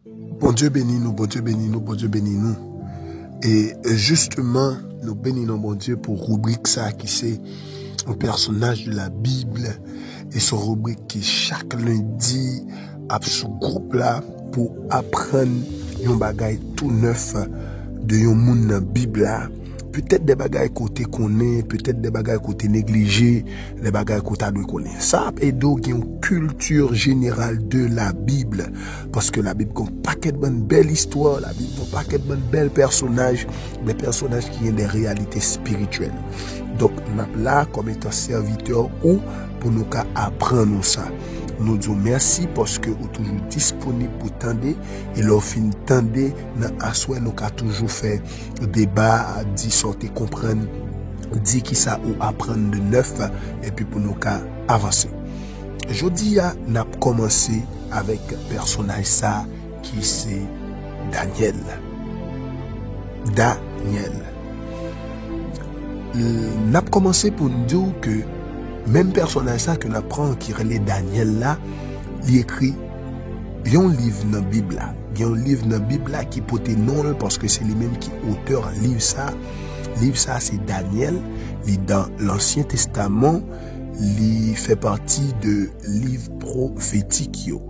Bon Dieu bénit nous, bon Dieu bénit nous, bon Dieu bénit nous. Et justement, nous bénissons bon Dieu pour rubrique ça qui c'est un personnage de la Bible et son rubrique qui chaque lundi a ce groupe là pour apprendre un bagage tout neuf de un monde dans la Bible là. Peut-être des bagages côté connaît, peut-être des bagages côté négligé, des bagages côté doit connaître. Ça aide une culture générale de la Bible parce que la Bible a un paquet de bonnes belles histoires, la Bible a un paquet de bonnes belles personnages, des personnages qui ont des réalités spirituelles. Donc nous là comme étant serviteur ou pour nous apprendre ça. Nous disons merci parce que vous êtes toujours disponible pour tendre et leur fin tendre dans assoir nous avons toujours fait débat, dit sortir comprendre, dit qui ça ou apprendre de neuf et puis pour nous avancer. Aujourd'hui, nous avons commencé avec personnage ça qui c'est Daniel. Nous avons commencé pour nous dire que même personnage ça que nous apprenons qui relève Daniel là, il écrit un livre dans la Bible là. Il y a un livre dans la Bible là qui porte nom parce que c'est lui-même qui auteur livre ça. Livre ça c'est Daniel, il dans l'Ancien Testament, il fait partie de livre prophétique yo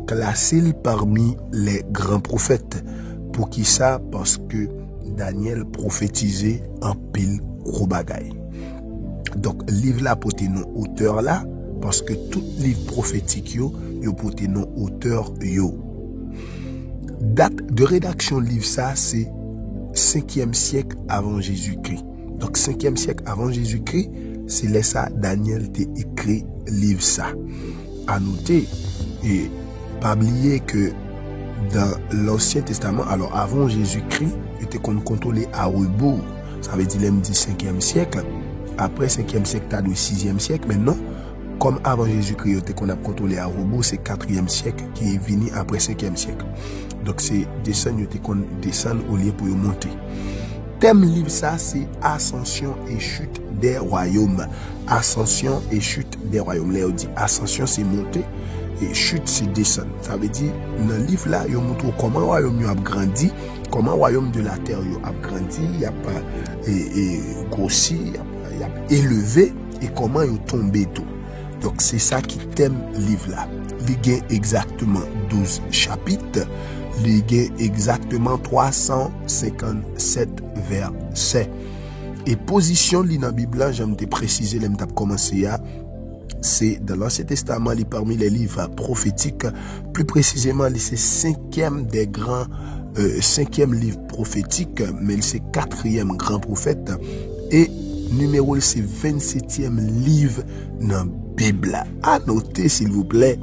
classé parmi les grands prophètes. Pour qui ça? Parce que Daniel prophétisait en pile gros bagaille. Donc, livre là pour nom auteur là, parce que tout livre prophétique yo pour nom auteur yo. Date de rédaction livre ça, c'est 5e siècle avant Jésus-Christ. Donc, 5e siècle avant Jésus-Christ, c'est là ça, Daniel t'a écrit livre ça. À noter, et pas oublier que dans l'Ancien Testament, alors avant Jésus-Christ, il était contrôlé à rebours. Ça veut dire, il dit 5e siècle. Après 5e siècle, tu as le 6e siècle. Maintenant, comme avant Jésus-Christ, qu'on a contrôlé à rebours, c'est 4e siècle qui est venu après 5e siècle. Donc, c'est descendre au lieu pour monter. Thème livre ça, c'est Ascension et chute des royaumes. Ascension et chute des royaumes. Là, on dit ascension, c'est monter. Et chute, c'est descendre. Ça veut dire, dans le livre là, il montre comment le royaume a grandi, comment le royaume de la terre a grandi, il a pas grossi, il a élevé, et comment il a tombé tout. Donc, c'est ça qui thème le livre là. Il y a exactement 12 chapitres, il y a exactement 357 versets. Et position dans la Bible là, j'aime te préciser, j'aime te commencer à. C'est dans l'Ancien Testament, parmi les livres prophétiques, plus précisément, c'est 5e des grands, 5e livre prophétique, mais c'est 4e grand prophète, et numéro c'est 27e livre dans la Bible. À noter, s'il vous plaît,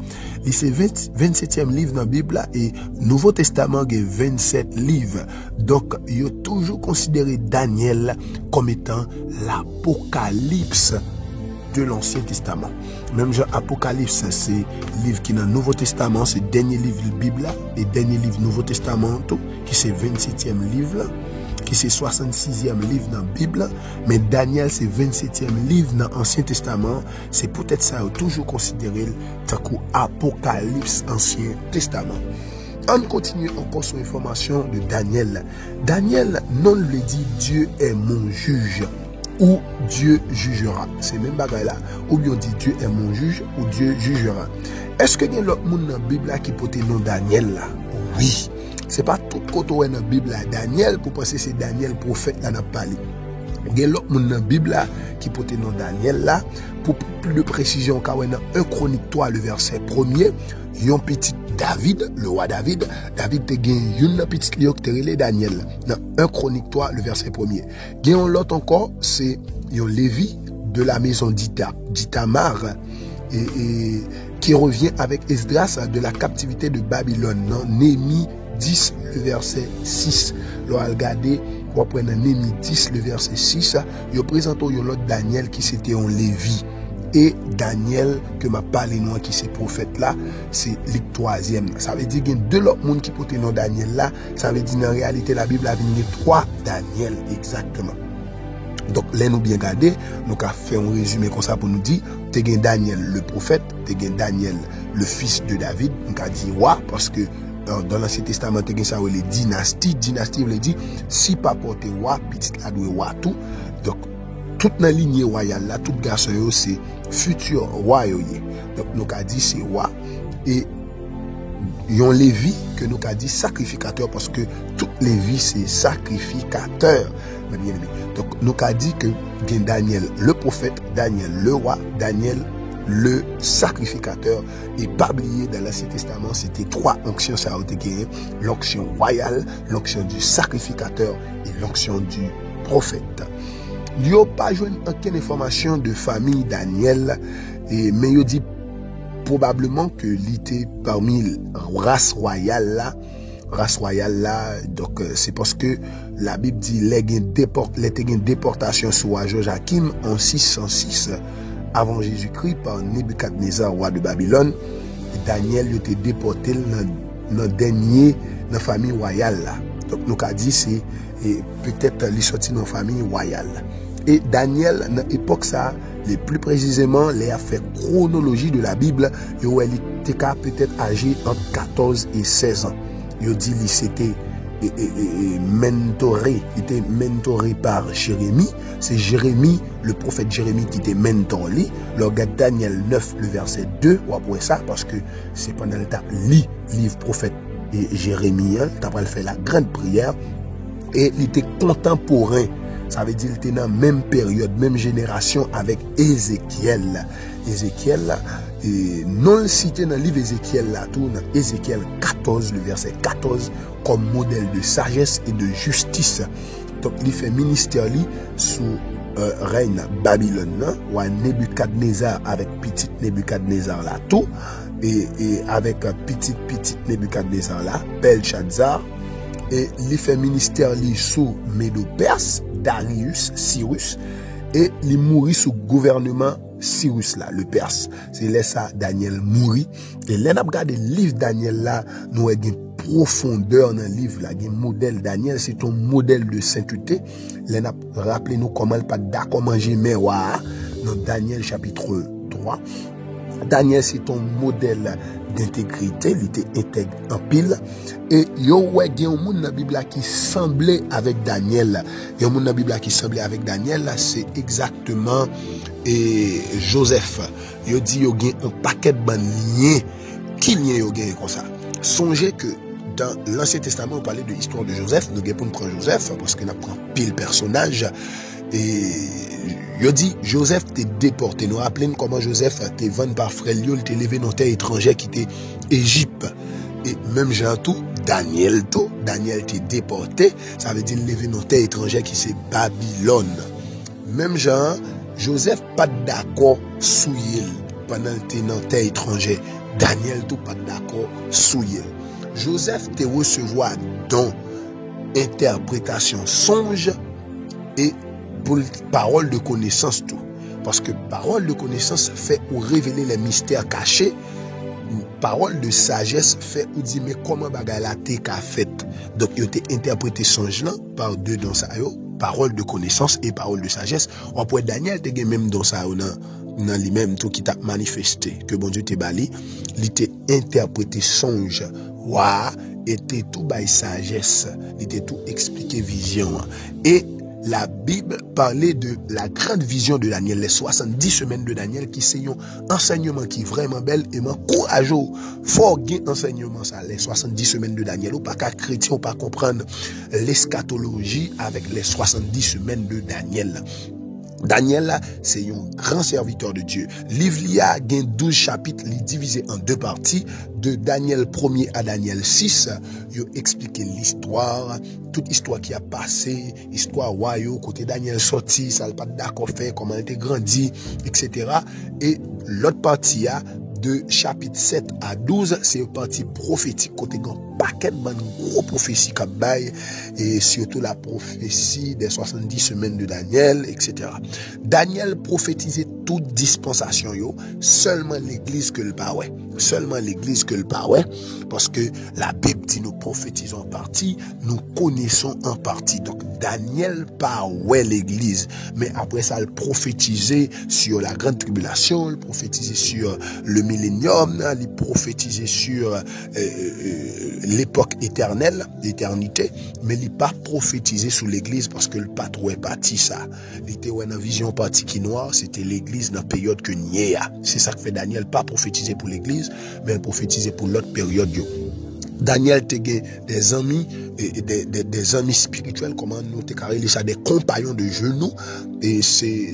c'est 27e livre dans la Bible, et Nouveau Testament, il y a 27 livres. Donc, il y a toujours considéré Daniel comme étant l'Apocalypse de l'Ancien Testament. Même genre Apocalypse, c'est livre qui est dans le Nouveau Testament, c'est le dernier livre de la Bible et dernier livre Nouveau Testament, qui c'est 27e livre, qui c'est 66e livre dans la Bible, mais Daniel c'est 27e livre dans l'Ancien Testament. C'est peut-être ça toujours considéré comme Apocalypse Ancien Testament. On continue encore sur l'information de Daniel. Daniel non le dit Dieu est mon juge ou Dieu jugera. C'est même bagaille là. Ou bien on dit Dieu est mon juge ou Dieu jugera. Est-ce que il y a l'autre monde dans la Bible là qui porte le nom Daniel là? Oui. C'est pas tout côté dans la Bible là. Daniel, pour penser c'est Daniel prophète là n'a parlé. Il y a l'autre monde dans la Bible là qui porte le nom Daniel là. Pour plus de précision, quand on a 1 Chronique 3, le verset 1er, il y a un petit David, le roi David te gagne une petite lion qui te Daniel. Dans 1 Chronique 3, le verset 1er. Il y a l'autre encore, c'est un Lévi de la maison d'Itamar et qui revient avec Esdras de la captivité de Babylone. Dans Néhémie 10, le verset 6. L'on a regardé, on prend Néhémie 10, le verset 6. Il présente l'autre Daniel qui c'était un Lévi. Et Daniel, que m'a parlé moi qui c'est prophète là, c'est le 3e. Ça veut dire qu'il y a 2 autres monde qui portent le nom Daniel là. Ça veut dire en réalité la Bible a venu 3 Daniel exactement. Donc, là, nous bien regardé, nous avons fait un résumé comme ça pour nous dire, tu as Daniel le prophète, tu as Daniel le fils de David, nous avons dit roi, parce que dans l'Ancien Testament, il y a les dynasties. Dynastie veut dire, si pas porter roi, petit la doit roi tout. Donc, toute la lignée royale là, tout garçon c'est futur roi. Donc, nous avons dit c'est roi. Et yon Lévi que nous avons dit sacrificateur parce que toute Lévi c'est sacrificateur. Donc, nous avons dit que Daniel le prophète, Daniel le roi, Daniel le sacrificateur. Et pas oublier dans l'Ancien Testament, c'était 3 onctions ça a été gagné. L'onction royale, l'onction du sacrificateur et l'onction du prophète. Il n'y a pas joué aucune information de famille Daniel, mais il dit probablement que il était parmi race royale là, donc c'est parce que la Bible dit les déportation sur Joachim en 606 avant Jésus-Christ par Nebuchadnezzar, roi de Babylone. Daniel était déporté dans dernier dans la famille royale là. Donc nous avons dit c'est peut-être les sorti dans la famille royale. Et Daniel dans l'époque ça, les plus précisément les a fait chronologie de la Bible, il était peut-être âgé entre 14 et 16 ans. Il dit qu'il c'était mentoré, il était mentoré par Jérémie. C'est Jérémie, le prophète Jérémie qui était mentoré. Le regarde Daniel 9, le verset 2, ou après ça, parce que c'est pendant le temps livre prophète et Jérémie, t'as fait la grande prière, et il était contemporain. Ça veut dire qu'il était dans la même période, même génération avec Ézéchiel. Ézéchiel, non le cité dans le livre Ézéchiel, là, tout dans Ézéchiel 14, le verset 14, comme modèle de sagesse et de justice. Donc, il fait ministère sous règne Babylone, ou à Nebuchadnezzar avec petit Nebuchadnezzar là, tout, et avec petit Nebuchadnezzar là, Belshazzar, et il fait ministère sous Médo-Perse, Darius, Cyrus, et il mourit sous gouvernement Cyrus là, le Perse. C'est là ça Daniel mourit. Et là, on a regardé le livre Daniel là, nous avons une profondeur dans le livre là, un modèle Daniel, c'est un modèle de sainteté. Là, on a rappelé nous comment le pas d'accord manger mais dans Daniel chapitre 3. Daniel c'est un modèle d'intégrité, il était intègre en pile. Et il y a un monde dans la Bible qui semblait avec Daniel. Il y a un monde dans la Bible qui semblait avec Daniel, c'est exactement Joseph. Il dit qu'il y a un paquet de liens. Qui lien il y a comme ça? Songez que dans l'Ancien Testament, on parlait de l'histoire de Joseph. Nous avons pris Joseph parce qu'on a pris pile personnage. Et il dit Joseph t'est déporté. Nous rappelons comment Joseph t'est vendu par frère Liol, t'est levé dans terre étrangère qui était Égypte. Et même Jean tout, Daniel t'est déporté. Ça veut dire levé dans terre étrangère qui c'est Babylone. Même Jean, Joseph pas d'accord sous il pendant t'es dans terre étrangère. Daniel tout pas d'accord sous il. Joseph te recevoir don, interprétation, songe et pour parole de connaissance tout. Parce que parole de connaissance fait ou révéler les mystères cachés. Parole de sagesse fait ou dire mais comment bagay la te ka fait. Donc il a interprété songe là par deux dans ça yo, parole de connaissance et parole de sagesse. On pourrait Daniel te même dans ça dans lui-même tout qui t'a manifesté que bon Dieu te bali, il t'a interprété songe. Wa était tout by sagesse, il était tout expliqué vision et la Bible parlait de la grande vision de Daniel, les 70 semaines de Daniel qui c'est un enseignement qui est vraiment belle et courageux. Faut gain enseignement ça, les 70 semaines de Daniel. Ou pas qu'à chrétien, ou pas comprendre l'eschatologie avec les 70 semaines de Daniel. Daniel, c'est un grand serviteur de Dieu. Livre a 12 chapitres, divisé en 2 parties. De Daniel 1er à Daniel 6, il explique l'histoire, toute histoire qui a passé, histoire royale, côté Daniel sorti, ça n'a pas d'accord fait, comment il était grandi, etc. Et l'autre partie de chapitre 7 à 12, c'est une partie prophétique, côté grand paquet de gros prophéties comme bail, et surtout la prophétie des 70 semaines de Daniel, etc. Daniel prophétisait toute dispensation, seulement l'église que le parouet. Seulement l'église que le parouet, parce que la Bible dit nous prophétisons en partie, nous connaissons en partie. Donc Daniel parouet l'église, mais après ça, il prophétisait sur la grande tribulation, il prophétisait sur le millénium, il prophétisait sur l'époque éternelle, l'éternité, mais il n'a pas prophétisé sous l'église parce que le patron est parti ça. Il était une vision partie qui noire, c'était l'église dans la période que n'y a. C'est ça que fait Daniel, pas prophétiser pour l'église, mais prophétiser pour l'autre période. Daniel te des amis et des amis spirituels, comment nous te carré ça, des compagnons de genoux, et c'est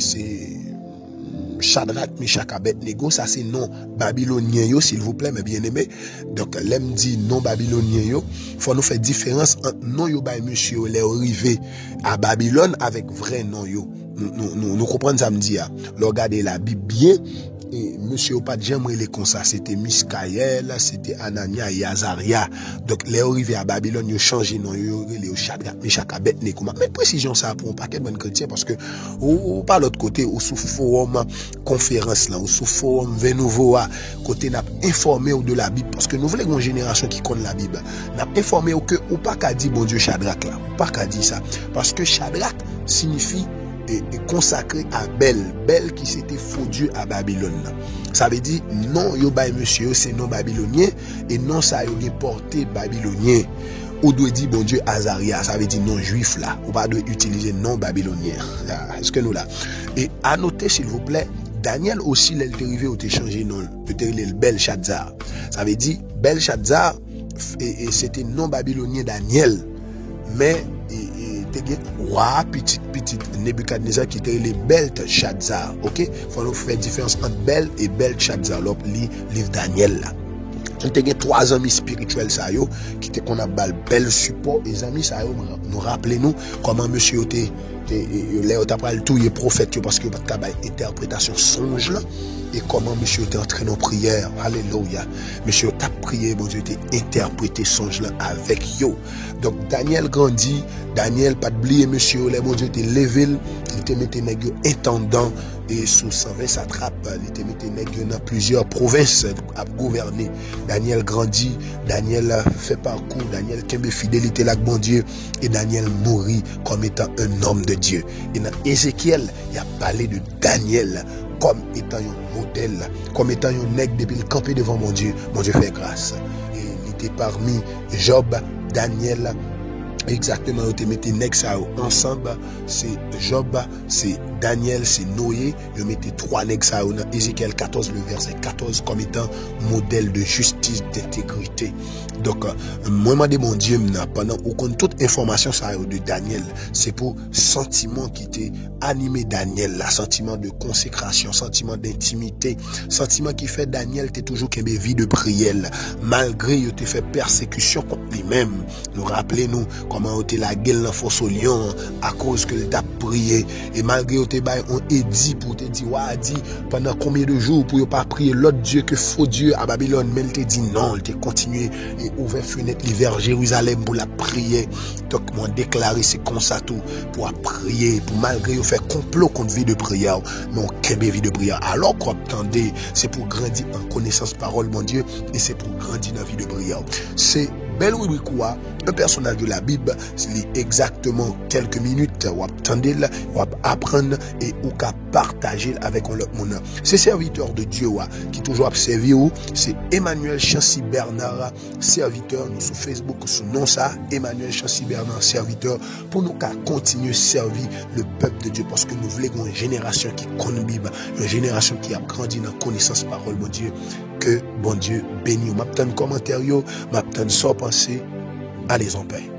Shadrach, Meshach, Abednego, ça c'est non babylonien yo, s'il vous plaît, mes bien-aimés. Donc, l'aime dit non babylonien yo, faut nous faire différence entre non yo bay monsieur les arrivé à Babylone avec vrai non yo. Nous comprenons ça me dit. Regardez la Bible bien. Et monsieur pas de jamais les comme ça, c'était Miskaël, c'était Anania et Azaria. Donc les arrivés à Babylone, ils ont changé nom, ils ont Shadrach, Meshach, Abednego. Mais précision ça pour un paquet de bonnes chrétiens parce que ou par l'autre côté, ou sous forum conférence là, ou sous forum V nouveau côté n'a informé de la Bible parce que nous voulons une génération qui connaît la Bible. N'a informé que ou pas qu'à dire bon Dieu Shadrach là, ou pas qu'à dire ça parce que Shadrach signifie et consacré à Bel qui s'était faux Dieu à Babylone. Ça veut dire non yo bay monsieur c'est non babylonien et non ça yo porté babylonien. Ou doit dire bon Dieu Azaria, ça veut dire non juif là. Ou pas doit utiliser non babylonien. Est-ce que nous là? Et à noter s'il vous plaît, Daniel aussi l'est arrivé au changé nom, peut-être le Belshazzar. Ça veut dire Belshazzar et c'était non babylonien Daniel, mais roi petit Nebuchadnezzar qui était les Belshazzar. OK, faut nous faire différence entre Bel et Belshazzar. Le livre Daniel là. On a trois amis spirituels ça yo qui était qu'on a bel support les amis ça yo nous rappelez nous comment monsieur était Léo t'a pris tout les prophètes parce que pas de interprétation songe là et comment monsieur était entré en prière. Alléluia. Monsieur t'a prié, bon Dieu était interprété songe là avec yo. Donc Daniel grandit, Daniel pas oublier monsieur les bon Dieu était levé, il était metté nèg intendant et sous 120 satrapes, il était metté nèg dans plusieurs provinces à gouverner. Daniel grandit, Daniel fait parcours, Daniel kembe fidélité là bon Dieu et Daniel mourit comme étant un homme de Dieu. Et dans Ézéchiel, il a parlé de Daniel comme étant un modèle, comme étant un nègre depuis le campé devant mon Dieu fait grâce. Et il était parmi Job, Daniel, exactement, il était mis nègre ça ensemble, c'est Job, c'est Daniel, c'est Noé, il mettait trois nègres ça dans Ézéchiel 14, le verset 14, comme étant modèle de justice, d'intégrité. Donc, moi, je mon Dieu, pendant aucune toute information ça de Daniel, c'est pour sentiment qui était animé Daniel, là, sentiment de consécration, sentiment d'intimité, sentiment qui fait Daniel t'es toujours qu'une vie de prière, malgré il te fait persécution contre lui-même. Nous rappelez-nous comment il la gueule dans fosse au lion à cause que il t'a prié et malgré il te bail on dit pour te dire ouais dit pendant combien de jours pour pas prier l'autre Dieu que faux Dieu à Babylone, mais il te dit non, il te continué et ouvert fenêtre vers Jérusalem pour la prier. Donc moi déclaré c'est comme ça tout pour prier pour malgré faire complot contre vie de prière, mais on kembe vie de prière. Alors qu'on attendait, c'est pour grandir en connaissance parole mon Dieu et c'est pour grandir dans la vie de prière. C'est belle rubrique quoi, un personnage de la Bible, c'est exactement quelques minutes, ou attendez là, ou apprendre et ou qu'à partager avec l'autre monde. C'est serviteur de Dieu qui toujours observé ou c'est Emmanuel Chancy Bernard, serviteur nous sur Facebook sous nom ça Emmanuel Chancy Bernard serviteur pour nous qu'à continuer servir le peuple de Dieu parce que nous voulons une génération qui connaît la Bible, une génération qui a grandi dans la connaissance parole mon Dieu. Que bon Dieu bénisse. M'attend commentaire yo, m'attend sans penser. Allez en paix.